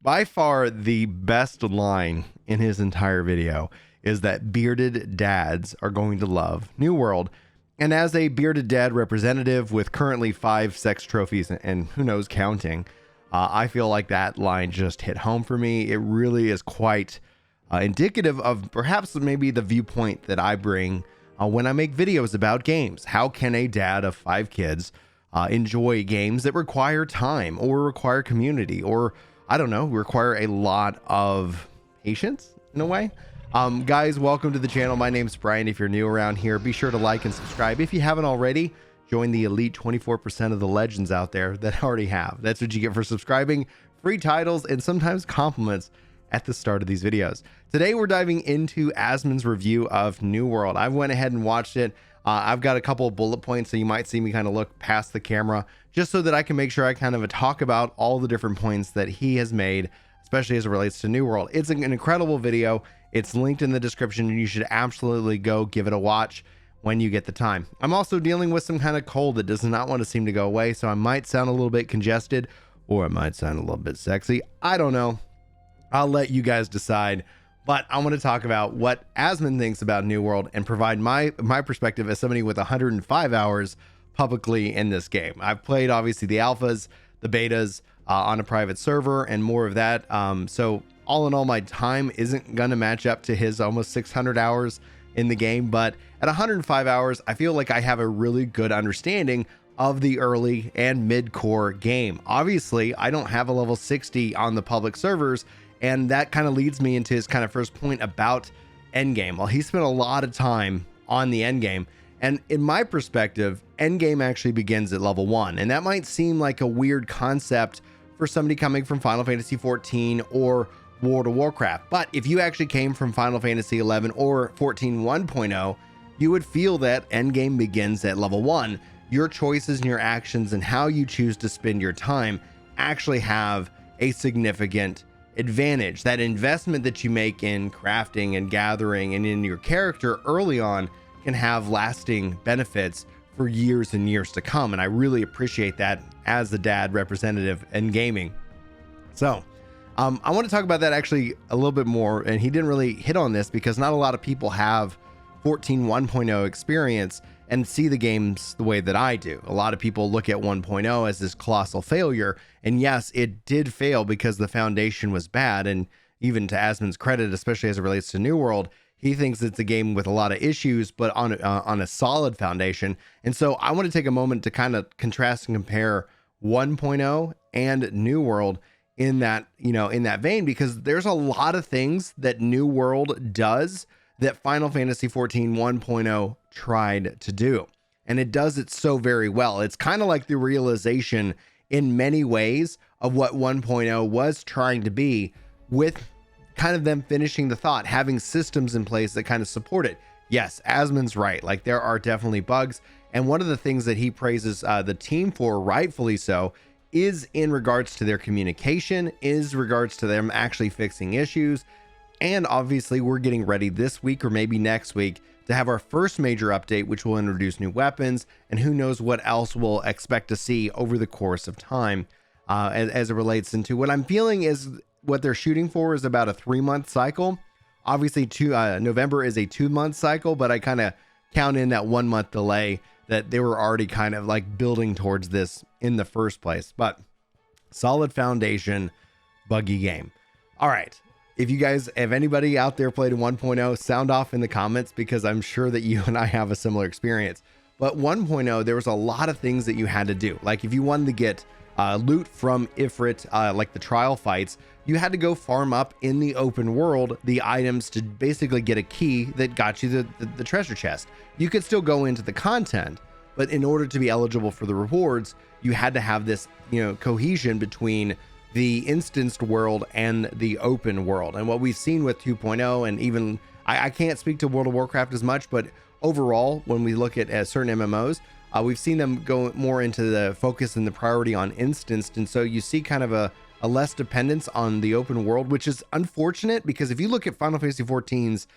By far the best line in his entire video is that bearded dads are going to love New World. And as a bearded dad representative with currently 5 sex trophies and who knows counting, I feel like that line just hit home for me. It really is quite indicative of perhaps maybe the viewpoint that I bring when I make videos about games. How can a dad of 5 kids enjoy games that require time or require community or, I don't know, require a lot of patience in a way? Guys, welcome to the channel. My name's Brian. If you're new around here, be sure to like and subscribe. If you haven't already, join the elite 24% of the legends out there that already have. That's what you get for subscribing, free titles, and sometimes compliments at the start of these videos. Today, we're diving into Asmon's review of New World. I went ahead and watched it. I've got a couple of bullet points, so you might see me kind of look past the camera just so that I can make sure I kind of talk about all the different points that he has made, especially as it relates to New World. It's an incredible video. It's linked in the description, and you should absolutely go give it a watch when you get the time. I'm also dealing with some kind of cold that does not want to seem to go away, so I might sound a little bit congested, or I might sound a little bit sexy. I don't know. I'll let you guys decide. But I want to talk about what Asmon thinks about New World and provide my perspective as somebody with 105 hours publicly in this game. I've played obviously the alphas, the betas on a private server, and more of that. So all in all, my time isn't going to match up to his almost 600 hours in the game. But at 105 hours, I feel like I have a really good understanding of the early and mid-core game. Obviously, I don't have a level 60 on the public servers, and that kind of leads me into his kind of first point about endgame. Well, he spent a lot of time on the endgame, and in my perspective, endgame actually begins at level 1, and that might seem like a weird concept for somebody coming from Final Fantasy 14 or World of Warcraft. But if you actually came from Final Fantasy 11 or 14 1.0, you would feel that endgame begins at level 1. Your choices and your actions and how you choose to spend your time actually have a significant advantage. That investment that you make in crafting and gathering and in your character early on can have lasting benefits for years and years to come. And I really appreciate that as the dad representative in gaming. So I want to talk about that actually a little bit more. And he didn't really hit on this because not a lot of people have 14 1.0 experience and see the games the way that I do. A lot of people look at 1.0 as this colossal failure. And yes, it did fail because the foundation was bad. And even to Asmon's credit, especially as it relates to New World, he thinks it's a game with a lot of issues, but on a solid foundation. And so I want to take a moment to kind of contrast and compare 1.0 and New World in that, in that vein, because there's a lot of things that New World does that Final Fantasy 14 1.0 tried to do. And it does it so very well. It's kind of like the realization in many ways of what 1.0 was trying to be, with kind of them finishing the thought, having systems in place that kind of support it. Yes, Asmon's right. Like, there are definitely bugs. And one of the things that he praises the team for, rightfully so, is in regards to their communication, is regards to them actually fixing issues. And obviously, we're getting ready this week or maybe next week to have our first major update, which will introduce new weapons, and who knows what else we'll expect to see over the course of time as it relates into what I'm feeling is what they're shooting for is about a 3-month cycle. Obviously, November is a 2-month cycle, but I kind of count in that 1-month delay that they were already kind of like building towards this in the first place. But solid foundation, buggy game. All right. If you guys, if anybody out there played in 1.0, sound off in the comments, because I'm sure that you and I have a similar experience. But 1.0, there was a lot of things that you had to do. Like if you wanted to get loot from Ifrit, like the trial fights, you had to go farm up in the open world the items to basically get a key that got you the treasure chest. You could still go into the content, but in order to be eligible for the rewards, you had to have this, cohesion between the instanced world and the open world. And what we've seen with 2.0, and even I can't speak to World of Warcraft as much, but overall, when we look at certain MMOs, we've seen them go more into the focus and the priority on instanced. And so you see kind of a less dependence on the open world, which is unfortunate, because if you look at Final Fantasy 14's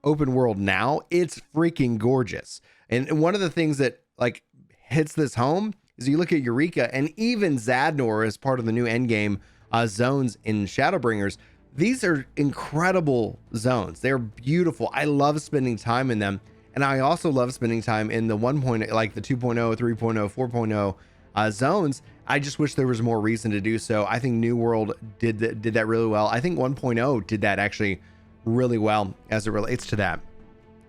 open world now, it's freaking gorgeous. And one of the things that like hits this home is you look at Eureka, and even Zadnor as part of the new endgame zones in Shadowbringers. These are incredible zones. They're beautiful. I love spending time in them. And I also love spending time in the 1.0, like the 2.0, 3.0, 4.0 zones. I just wish there was more reason to do so. I think New World did that really well. I think 1.0 did that actually really well as it relates to that.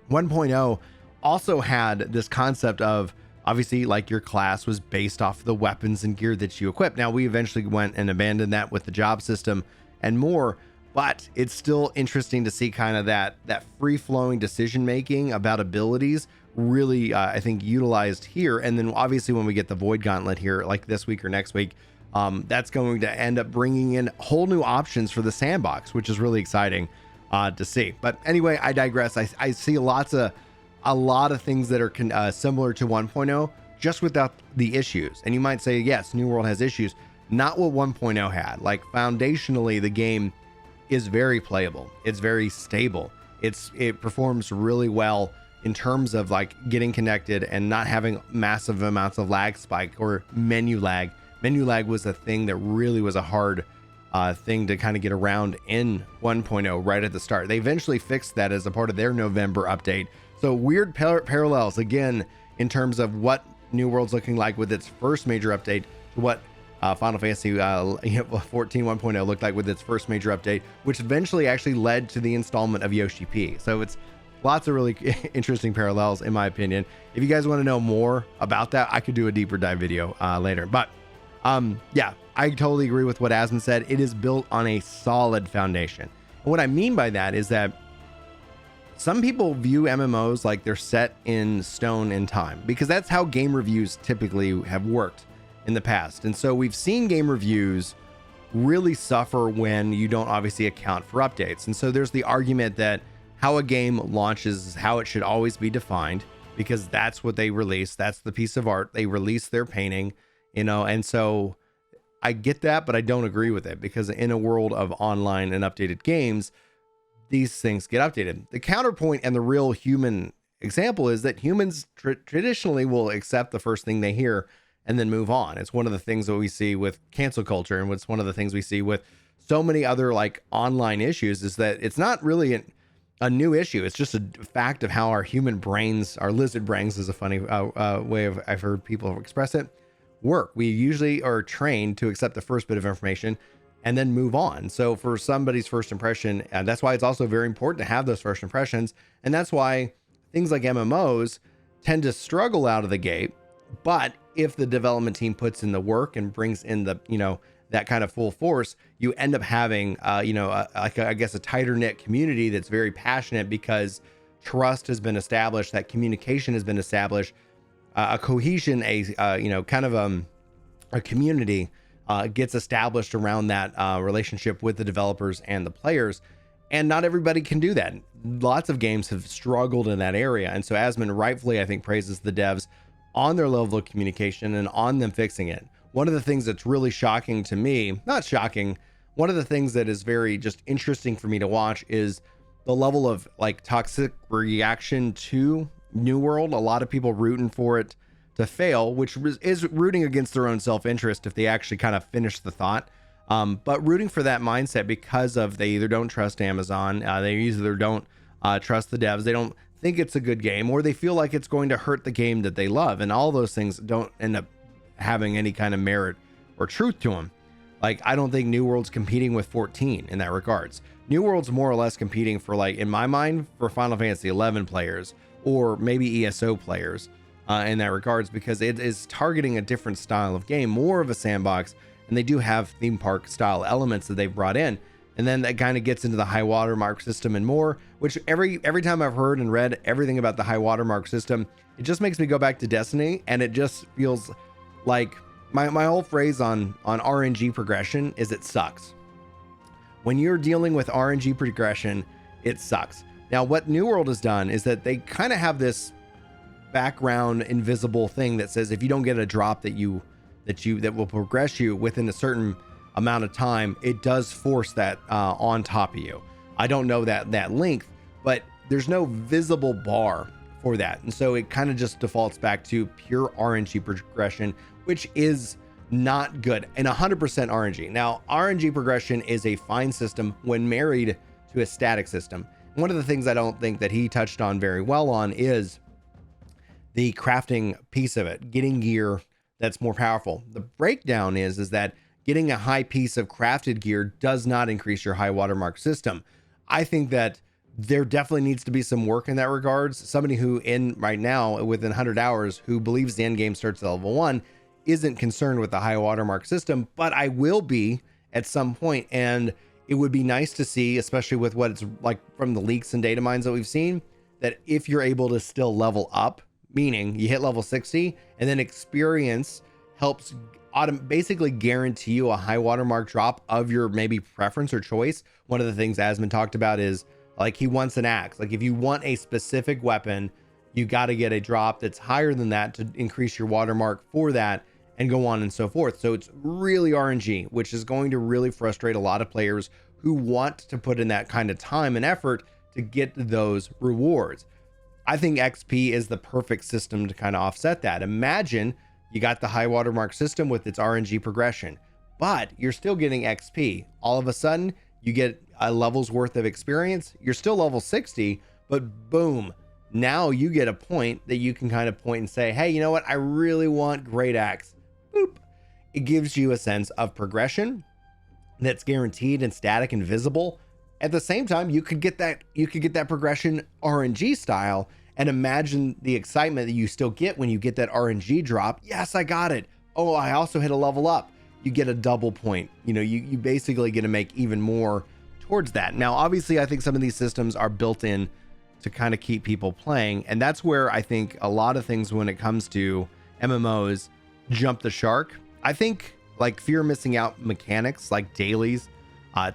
1.0 also had this concept of, obviously, like, your class was based off the weapons and gear that you equip. Now, we eventually went and abandoned that with the job system and more, but it's still interesting to see kind of that free-flowing decision-making about abilities really, I think, utilized here. And then obviously when we get the Void Gauntlet here, like this week or next week, that's going to end up bringing in whole new options for the sandbox, which is really exciting to see. But anyway, I digress. I see a lot of things that are similar to 1.0, just without the issues. And you might say, yes, New World has issues. Not what 1.0 had. Like, foundationally, the game is very playable. It's very stable. It performs really well in terms of, like, getting connected and not having massive amounts of lag spike or menu lag. Menu lag was a thing that really was a hard thing to kind of get around in 1.0 right at the start. They eventually fixed that as a part of their November update. So weird parallels again in terms of what New World's looking like with its first major update to what Final Fantasy 14 1.0 looked like with its first major update, which eventually actually led to the installment of Yoshi P. So it's lots of really interesting parallels, in my opinion. If you guys want to know more about that, I could do a deeper dive video later. But yeah, I totally agree with what Asmon said. It is built on a solid foundation. And what I mean by that is that some people view MMOs like they're set in stone in time, because that's how game reviews typically have worked in the past. And so we've seen game reviews really suffer when you don't obviously account for updates. And so there's the argument that how a game launches is how it should always be defined, because that's what they release. That's the piece of art. They release their painting, and so I get that, but I don't agree with it, because in a world of online and updated games, these things get updated. The counterpoint and the real human example is that humans traditionally will accept the first thing they hear and then move on. It's one of the things that we see with cancel culture, and it's one of the things we see with so many other, like, online issues, is that it's not really a new issue. It's just a fact of how our human brains, our lizard brains is a funny way of, I've heard people express it, work. We usually are trained to accept the first bit of information and then move on. So for somebody's first impression, and that's why it's also very important to have those first impressions. And that's why things like MMOs tend to struggle out of the gate. But if the development team puts in the work and brings in the, that kind of full force, you end up having, I guess a tighter knit community that's very passionate, because trust has been established, that communication has been established, a cohesion, a community gets established around that relationship with the developers and the players. And not everybody can do that. Lots of games have struggled in that area. And so Asmon rightfully, I think, praises the devs on their level of communication and on them fixing it. One of the things that's really shocking to me, not shocking, one of the things that is very just interesting for me to watch is the level of, like, toxic reaction to New World. A lot of people rooting for it to fail, which is rooting against their own self-interest if they actually kind of finish the thought. But rooting for that mindset because of they either don't trust Amazon, they either don't trust the devs, they don't think it's a good game, or they feel like it's going to hurt the game that they love. And all those things don't end up having any kind of merit or truth to them. Like, I don't think New World's competing with 14 in that regards. New World's more or less competing for, like, in my mind, for Final Fantasy 11 players, or maybe ESO players in that regards, because it is targeting a different style of game, more of a sandbox, and they do have theme park style elements that they've brought in. And then that kind of gets into the high watermark system and more, which every time I've heard and read everything about the high watermark system, it just makes me go back to Destiny. And it just feels like my whole phrase on RNG progression is it sucks. When you're dealing with RNG progression, it sucks. Now, what New World has done is that they kind of have this background invisible thing that says if you don't get a drop that will progress you within a certain amount of time, it does force that on top of you. I don't know that length, but there's no visible bar for that. And so it kind of just defaults back to pure RNG progression, which is not good, and 100% RNG. Now, RNG progression is a fine system when married to a static system. One of the things I don't think that he touched on very well on is the crafting piece of it, getting gear that's more powerful. The breakdown is that getting a high piece of crafted gear does not increase your high watermark system. I think that there definitely needs to be some work in that regards. Somebody who in right now within 100 hours who believes the end game starts at level 1 isn't concerned with the high watermark system, but I will be at some point, and it would be nice to see, especially with what it's like from the leaks and data mines that we've seen, that if you're able to still level up, meaning you hit level 60 and then experience helps basically guarantee you a high watermark drop of your maybe preference or choice. One of the things Asmon talked about is like he wants an axe. Like if you want a specific weapon, you got to get a drop that's higher than that to increase your watermark for that, and go on and so forth. So it's really RNG, which is going to really frustrate a lot of players who want to put in that kind of time and effort to get those rewards. I think XP is the perfect system to kind of offset that. Imagine you got the high watermark system with its RNG progression, but you're still getting XP. All of a sudden, you get a level's worth of experience. You're still level 60, but boom, now you get a point that you can kind of point and say, hey, you know what? I really want Great Axe. Boop. It gives you a sense of progression that's guaranteed and static and visible. At the same time, you could get that progression RNG style, and imagine the excitement that you still get when you get that RNG drop. Yes, I got it. Oh, I also hit a level up. You get a double point. You know, you basically get to make even more towards that. Now, obviously, I think some of these systems are built in to kind of keep people playing, and that's where I think a lot of things when it comes to MMOs jump the shark. I think like fear of missing out mechanics like dailies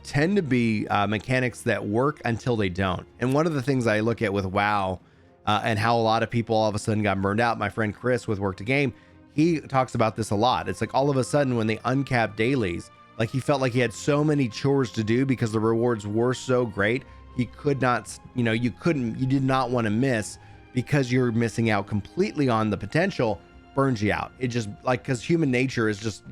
tend to be mechanics that work until they don't. And one of the things I look at with WoW and how a lot of people all of a sudden got burned out, my friend Chris with Work to Game, he talks about this a lot. It's like all of a sudden when they uncapped dailies, like he felt like he had so many chores to do because the rewards were so great. He could not, you did not want to miss because you're missing out completely on the potential. Burns you out. It just like, because human nature is just,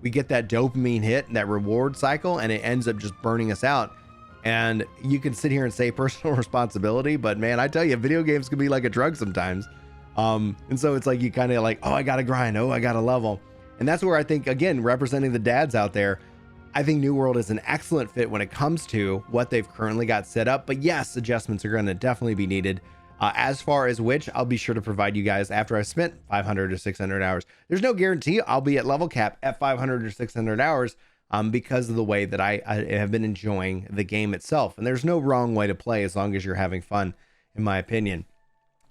we get that dopamine hit and that reward cycle, and it ends up just burning us out. And you can sit here and say personal responsibility, but man, I tell you, video games can be like a drug sometimes. And so it's like you kind of like, oh, I gotta grind, oh, I gotta level. And that's where I think, again, representing the dads out there, I think New World is an excellent fit when it comes to what they've currently got set up. But yes, adjustments are going to definitely be needed. As far as which, I'll be sure to provide you guys after I've spent 500 or 600 hours. There's no guarantee I'll be at level cap at 500 or 600 hours because of the way that I have been enjoying the game itself. And there's no wrong way to play as long as you're having fun, in my opinion.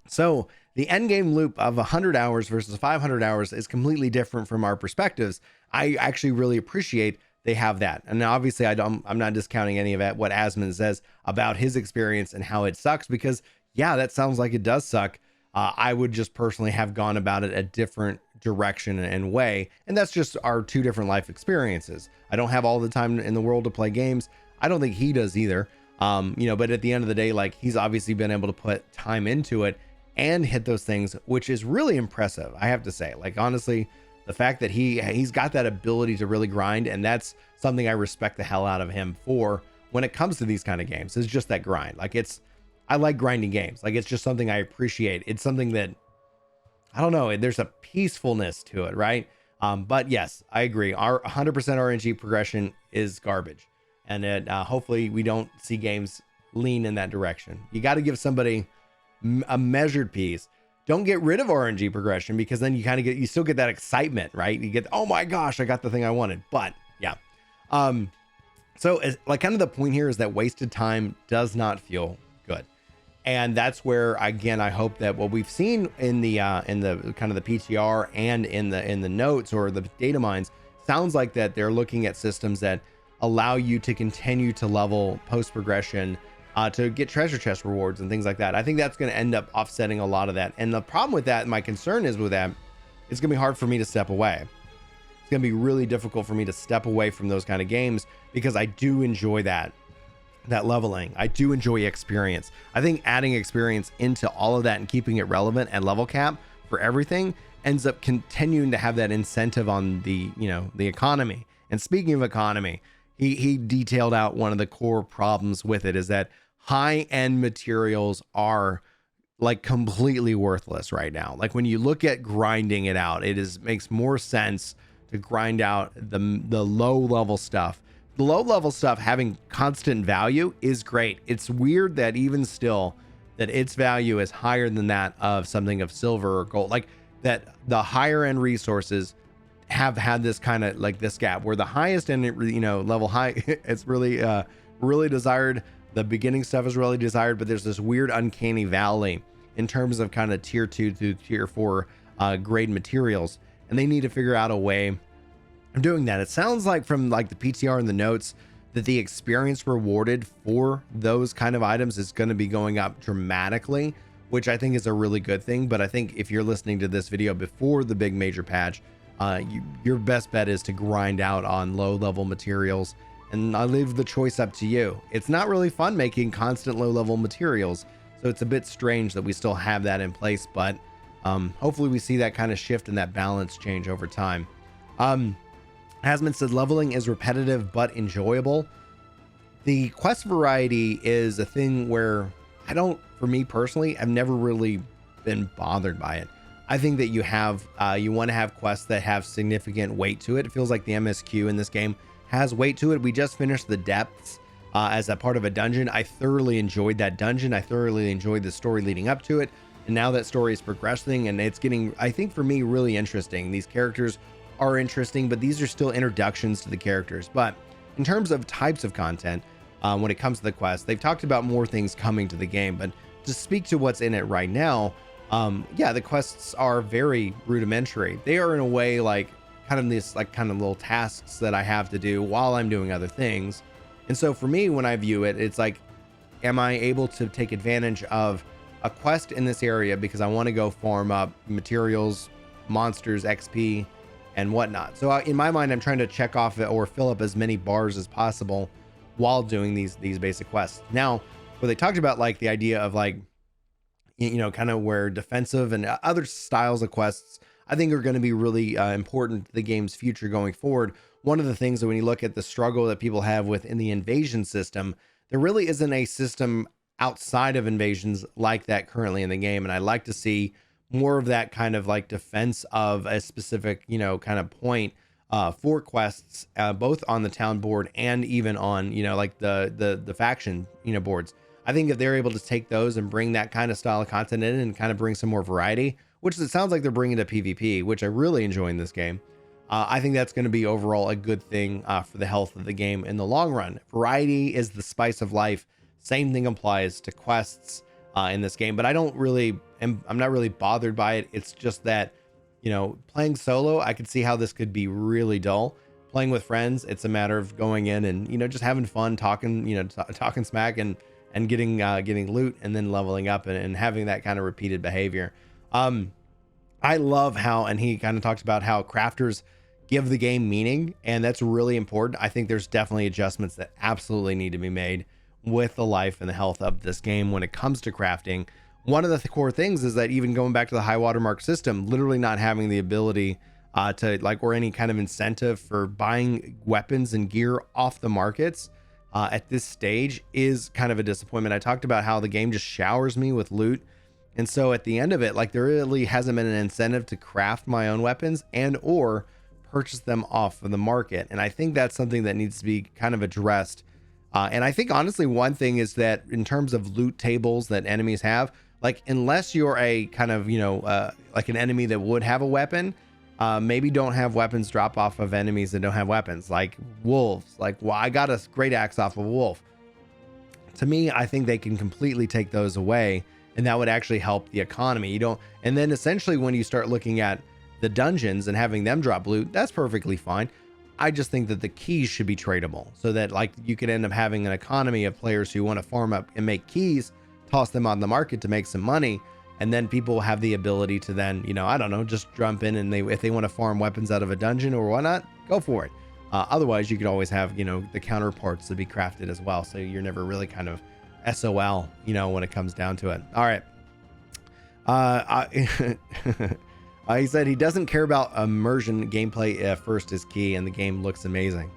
So the end game loop of 100 hours versus 500 hours is completely different from our perspectives. I actually really appreciate they have that. And obviously I'm not discounting any of it, what Asmon says about his experience and how it sucks, because yeah, that sounds like it does suck. I would just personally have gone about it a different direction and way. And that's just our two different life experiences. I don't have all the time in the world to play games. I don't think he does either. But at the end of the day, like, he's obviously been able to put time into it and hit those things, which is really impressive. I have to say, like, honestly, the fact that he's got that ability to really grind, and that's something I respect the hell out of him for when it comes to these kind of games, is just that grind. Like, I like grinding games. Like, it's just something I appreciate. It's something that, I don't know, there's a peacefulness to it, right? But yes, I agree. Our 100% RNG progression is garbage. And hopefully we don't see games lean in that direction. You got to give somebody a measured piece. Don't get rid of RNG progression, because then you still get that excitement, right? You get, oh my gosh, I got the thing I wanted. But yeah. So like, kind of the point here is that wasted time does not feel good. And that's where, again, I hope that what we've seen in the kind of the PTR and in the notes or the data mines sounds like that they're looking at systems that allow you to continue to level post progression, to get treasure chest rewards and things like that. I think that's going to end up offsetting a lot of that. And the problem with that, my concern is with that, it's going to be hard for me to step away. It's going to be really difficult for me to step away from those kind of games, because I do enjoy that leveling. I do enjoy experience. I think adding experience into all of that and keeping it relevant and level cap for everything ends up continuing to have that incentive on the, the economy. And speaking of economy, he detailed out one of the core problems with it is that high-end materials are like completely worthless right now. Like when you look at grinding it out, makes more sense to grind out the low level stuff. The low level stuff having constant value is great. It's weird that even still that its value is higher than that of something of silver or gold. Like that the higher end resources have had this kind of like this gap where the highest end, level high, it's really desired. The beginning stuff is really desired, but there's this weird uncanny valley in terms of kind of tier 2 to tier 4 grade materials. And they need to figure out a way of doing that. It sounds like from like the PTR and the notes that the experience rewarded for those kind of items is going to be going up dramatically, which I think is a really good thing. But I think if you're listening to this video before the big major patch, your best bet is to grind out on low level materials, and I leave the choice up to you. It's not really fun making constant low level materials, so it's a bit strange that we still have that in place, but hopefully we see that kind of shift and that balance change over time. Hasman said leveling is repetitive but enjoyable. The quest variety is a thing where for me personally, I've never really been bothered by it. I think that you want to have quests that have significant weight to it. It feels like the MSQ in this game has weight to it. We just finished the depths as a part of a dungeon. I thoroughly enjoyed that dungeon. I thoroughly enjoyed the story leading up to it. And now that story is progressing and it's getting, I think for me, really interesting. These characters are interesting, but these are still introductions to the characters. But in terms of types of content, when it comes to the quest, they've talked about more things coming to the game, but to speak to what's in it right now, the quests are very rudimentary. They are in a way like kind of little tasks that I have to do while I'm doing other things. And so for me, when I view it, it's like, am I able to take advantage of a quest in this area because I want to go farm up materials, monsters, XP, and whatnot. So in my mind, I'm trying to check off or fill up as many bars as possible while doing these basic quests. Now, where they talked about like the idea of like, kind of where defensive and other styles of quests, I think are going to be really important to the game's future going forward. One of the things that when you look at the struggle that people have within the invasion system, there really isn't a system outside of invasions like that currently in the game. And I'd like to see more of that kind of like defense of a specific, kind of point for quests, both on the town board and even on, like the faction, boards. I think if they're able to take those and bring that kind of style of content in and kind of bring some more variety, which it sounds like they're bringing to PvP, which I really enjoy in this game. I think that's going to be overall a good thing for the health of the game in the long run. Variety is the spice of life. Same thing applies to quests in this game, but I'm not really bothered by it. It's just that, playing solo, I could see how this could be really dull. Playing with friends, it's a matter of going in and, just having fun, talking, talking smack and getting loot and then leveling up and having that kind of repeated behavior. I love how, and he kind of talks about how crafters give the game meaning, and that's really important. I think there's definitely adjustments that absolutely need to be made with the life and the health of this game when it comes to crafting. One of the core things is that even going back to the high watermark system, literally not having the ability or any kind of incentive for buying weapons and gear off the markets at this stage is kind of a disappointment. I talked about how the game just showers me with loot. And so at the end of it, like there really hasn't been an incentive to craft my own weapons and or purchase them off of the market. And I think that's something that needs to be kind of addressed. And I think honestly, one thing is that in terms of loot tables that enemies have, like unless you're a kind of, like an enemy that would have a weapon, maybe don't have weapons drop off of enemies that don't have weapons, like wolves. Like, well, I got a great axe off of a wolf. To me, I think they can completely take those away, and that would actually help the economy. And then essentially when you start looking at the dungeons and having them drop loot, that's perfectly fine. I just think that the keys should be tradable so that like you could end up having an economy of players who want to farm up and make keys, toss them on the market to make some money. And then people have the ability to then, I don't know, just jump in and if they want to farm weapons out of a dungeon or whatnot, go for it. Otherwise you could always have, the counterparts to be crafted as well. So you're never really kind of SOL, when it comes down to it. All right. He said he doesn't care about immersion. Gameplay first is key, and the game looks amazing.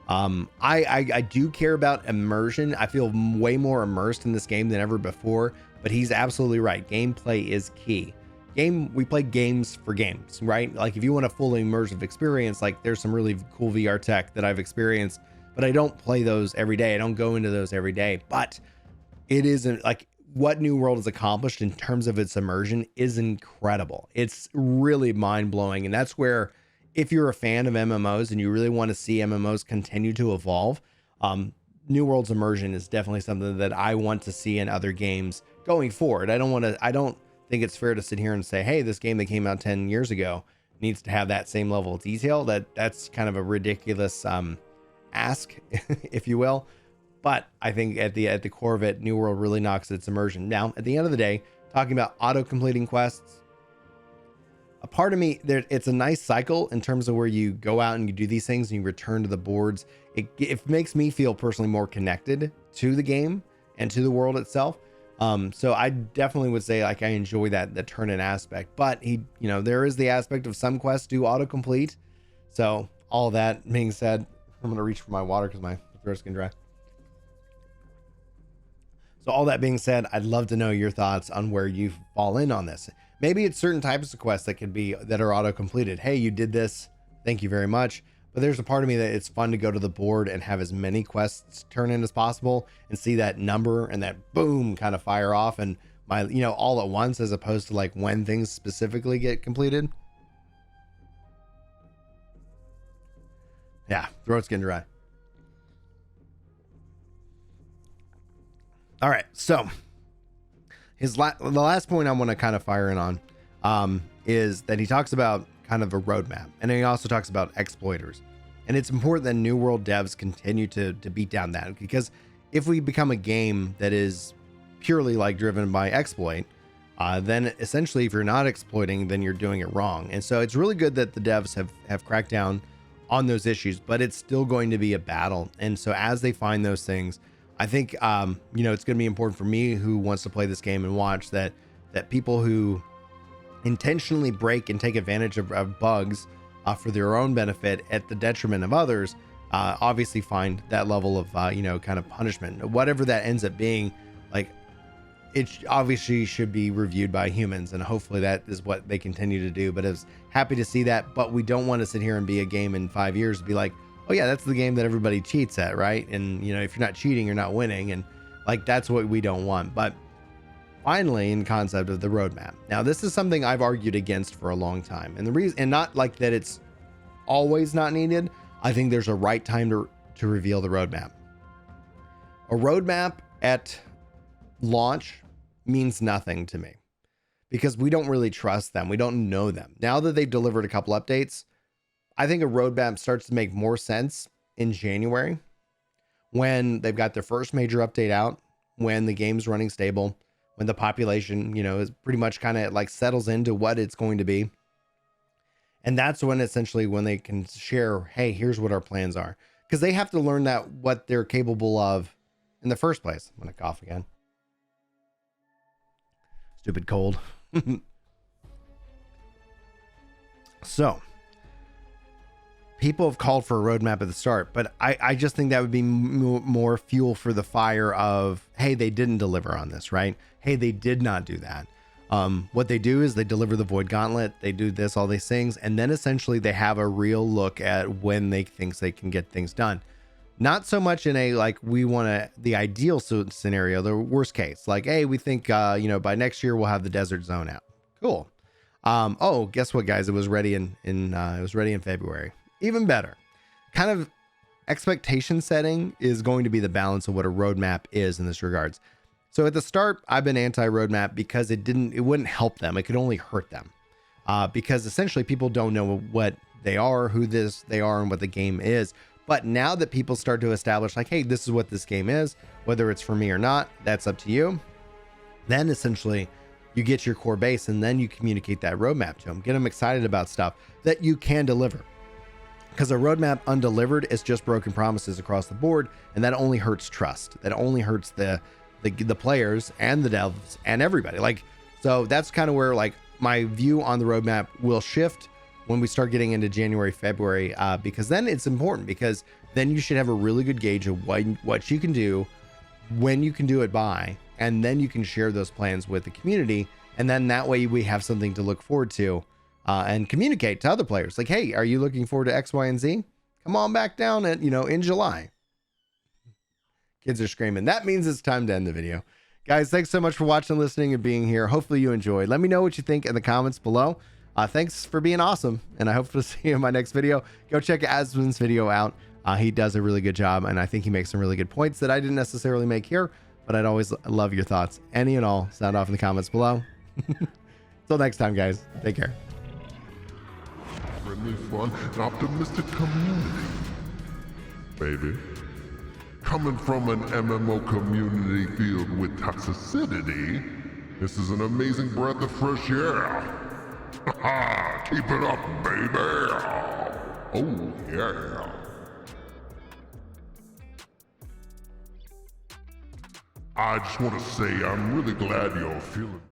I do care about immersion. I feel way more immersed in this game than ever before, but he's absolutely right. Gameplay is key. We play games for games, right? Like if you want a fully immersive experience, like there's some really cool VR tech that I've experienced, but I don't play those every day. I don't go into those every day, but it isn't like what New World has accomplished in terms of its immersion is incredible. It's really mind blowing. And that's where, if you're a fan of MMOs and you really want to see MMOs continue to evolve, New World's immersion is definitely something that I want to see in other games going forward. I don't think it's fair to sit here and say, hey, this game that came out 10 years ago needs to have that same level of detail. That's kind of a ridiculous ask, if you will. But I think at the core of it, New World really knocks its immersion. Now, at the end of the day, talking about auto-completing quests, a part of me, it's a nice cycle in terms of where you go out and you do these things and you return to the boards. It makes me feel personally more connected to the game and to the world itself. So I definitely would say like I enjoy the turn-in aspect, but there is the aspect of some quests do autocomplete. So all that being said, I'm going to reach for my water because my throat's getting dry. So all that being said, I'd love to know your thoughts on where you fall in on this. Maybe it's certain types of quests that are auto-completed. Hey, you did this. Thank you very much. But there's a part of me that it's fun to go to the board and have as many quests turn in as possible and see that number and that boom kind of fire off and all at once, as opposed to like when things specifically get completed. Yeah, throat's getting dry. All right, so the last point I want to kind of fire in on is that he talks about kind of a roadmap, and he also talks about exploiters. And it's important that New World devs continue to beat down that, because if we become a game that is purely like driven by exploit, then essentially if you're not exploiting, then you're doing it wrong. And so it's really good that the devs have cracked down on those issues, but it's still going to be a battle. And so as they find those things, I think, it's going to be important for me who wants to play this game and watch that people who intentionally break and take advantage of bugs for their own benefit at the detriment of others, obviously find that level of, kind of punishment, whatever that ends up being. Like, it obviously should be reviewed by humans, and hopefully that is what they continue to do. But I was happy to see that, but we don't want to sit here and be a game in 5 years and be like, oh yeah, that's the game that everybody cheats at, right? And if you're not cheating, you're not winning. And like, that's what we don't want. But finally, in concept of the roadmap. Now, this is something I've argued against for a long time. And the reason, and not like that it's always not needed. I think there's a right time to reveal the roadmap. A roadmap at launch means nothing to me because we don't really trust them. We don't know them. Now that they've delivered a couple updates, I think a roadmap starts to make more sense in January when they've got their first major update out, when the game's running stable, when the population, is pretty much kind of like settles into what it's going to be. And that's when essentially when they can share, hey, here's what our plans are. Because they have to learn that what they're capable of in the first place. I'm going to cough again. Stupid cold. So, people have called for a roadmap at the start, but I just think that would be more fuel for the fire of, hey, they didn't deliver on this, right? Hey, they did not do that. What they do is they deliver the Void Gauntlet, they do this, all these things, and then essentially they have a real look at when they think they can get things done. Not so much in a, like, we want the ideal scenario, the worst case, like, hey, we think, by next year we'll have the Desert Zone out. Cool. Oh, guess what, guys? It was ready in February. Even better. Kind of expectation setting is going to be the balance of what a roadmap is in this regards. So at the start, I've been anti-roadmap because it wouldn't help them. It could only hurt them. Because essentially people don't know what they are, who they are, and what the game is. But now that people start to establish, like, hey, this is what this game is, whether it's for me or not, that's up to you. Then essentially you get your core base, and then you communicate that roadmap to them. Get them excited about stuff that you can deliver. Because a roadmap undelivered is just broken promises across the board, and that only hurts trust. That only hurts the players and the devs and everybody. Like, so that's kind of where, like, my view on the roadmap will shift when we start getting into January, February, because then it's important, because then you should have a really good gauge of what you can do, when you can do it by, and then you can share those plans with the community. And then that way we have something to look forward to, and communicate to other players. Like, hey, are you looking forward to X, Y, and Z? Come on back down at, in July. Kids are screaming. That means it's time to end the video. Guys, thanks so much for watching, listening, and being here. Hopefully you enjoyed. Let me know what you think in the comments below. Thanks for being awesome, and I hope to see you in my next video. Go check Asmon's video out. He does a really good job, and I think he makes some really good points that I didn't necessarily make here, but I'd always love your thoughts. Any and all, sound off in the comments below. Till next time, guys. Take care. Friendly, fun, and optimistic community, baby. Coming from an MMO community filled with toxicity, this is an amazing breath of fresh air. Keep it up, baby. Oh, yeah. I just want to say I'm really glad you're feeling